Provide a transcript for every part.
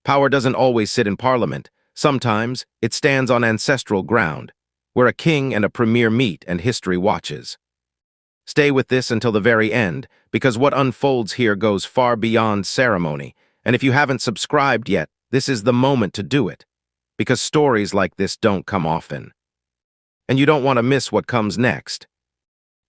Power doesn't always sit in parliament. Sometimes it stands on ancestral ground, where a king and a premier meet and history watches. Stay with this until the very end, because what unfolds here goes far beyond ceremony, and if you haven't subscribed yet, this is the moment to do it, because stories like this don't come often. And you don't want to miss what comes next.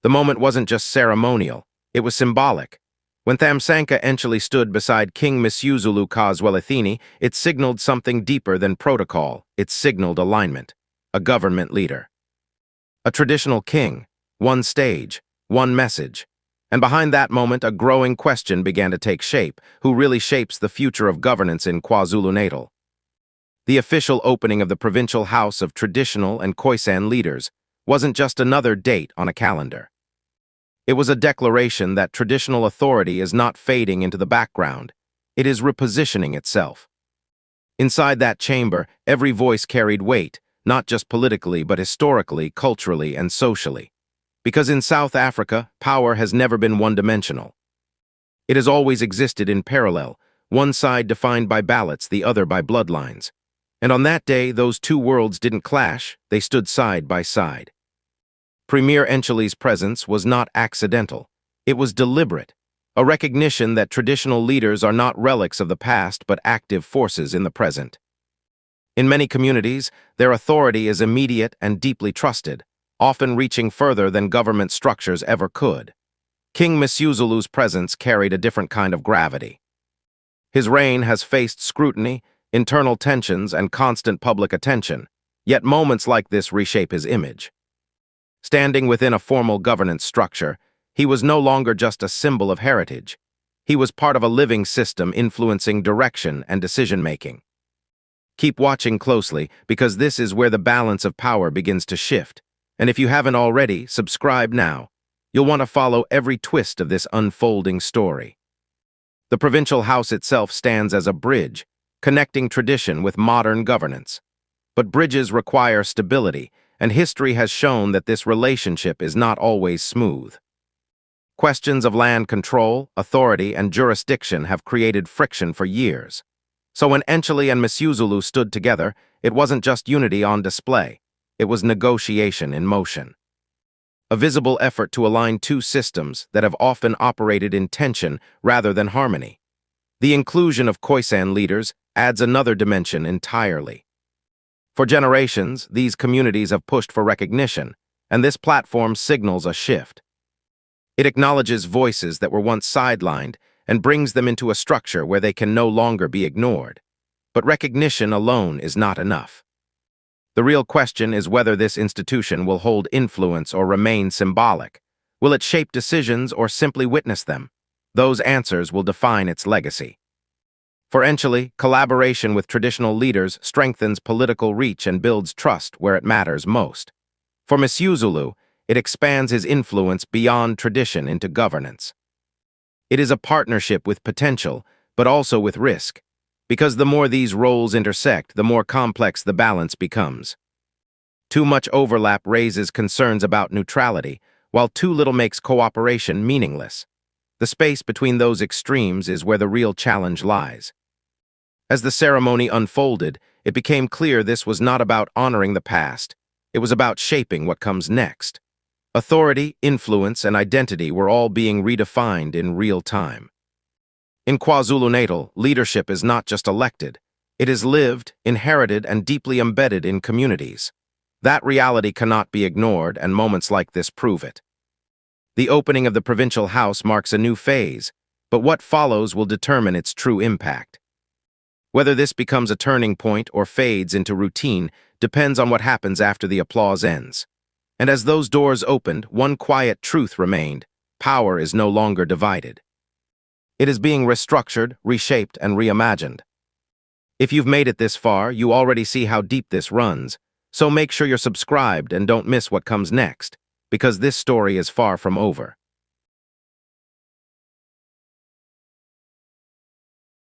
The moment wasn't just ceremonial, it was symbolic. When Thamsanqa Ntuli stood beside King Misuzulu Khoi-San, it signaled something deeper than protocol. It signaled alignment. A government leader. A traditional king. One stage. One message. And behind that moment, a growing question began to take shape. Who really shapes the future of governance in KwaZulu-Natal? The official opening of the Provincial House of Traditional and Khoi-San leaders wasn't just another date on a calendar. It was a declaration that traditional authority is not fading into the background. It is repositioning itself. Inside that chamber, every voice carried weight, not just politically, but historically, culturally, and socially. Because in South Africa, power has never been one-dimensional. It has always existed in parallel, one side defined by ballots, the other by bloodlines. And on that day, those two worlds didn't clash, they stood side by side. Premier Ntuli's presence was not accidental. It was deliberate, a recognition that traditional leaders are not relics of the past but active forces in the present. In many communities, their authority is immediate and deeply trusted, often reaching further than government structures ever could. King Misuzulu's presence carried a different kind of gravity. His reign has faced scrutiny, internal tensions, and constant public attention, yet moments like this reshape his image. Standing within a formal governance structure, he was no longer just a symbol of heritage. He was part of a living system influencing direction and decision-making. Keep watching closely, because this is where the balance of power begins to shift. And if you haven't already, subscribe now. You'll want to follow every twist of this unfolding story. The Provincial House itself stands as a bridge, connecting tradition with modern governance. But bridges require stability, and history has shown that this relationship is not always smooth. Questions of land control, authority, and jurisdiction have created friction for years. So when Ntuli and Misuzulu stood together, it wasn't just unity on display. It was negotiation in motion. A visible effort to align two systems that have often operated in tension rather than harmony. The inclusion of Khoi-San leaders adds another dimension entirely. For generations, these communities have pushed for recognition, and this platform signals a shift. It acknowledges voices that were once sidelined and brings them into a structure where they can no longer be ignored. But recognition alone is not enough. The real question is whether this institution will hold influence or remain symbolic. Will it shape decisions or simply witness them? Those answers will define its legacy. For Ntuli, collaboration with traditional leaders strengthens political reach and builds trust where it matters most. For Misuzulu, it expands his influence beyond tradition into governance. It is a partnership with potential, but also with risk, because the more these roles intersect, the more complex the balance becomes. Too much overlap raises concerns about neutrality, while too little makes cooperation meaningless. The space between those extremes is where the real challenge lies. As the ceremony unfolded, it became clear this was not about honoring the past. It was about shaping what comes next. Authority, influence, and identity were all being redefined in real time. In KwaZulu-Natal, leadership is not just elected. It is lived, inherited, and deeply embedded in communities. That reality cannot be ignored, and moments like this prove it. The opening of the Provincial House marks a new phase, but what follows will determine its true impact. Whether this becomes a turning point or fades into routine depends on what happens after the applause ends. And as those doors opened, one quiet truth remained: power is no longer divided. It is being restructured, reshaped, and reimagined. If you've made it this far, you already see how deep this runs, so make sure you're subscribed and don't miss what comes next, because this story is far from over.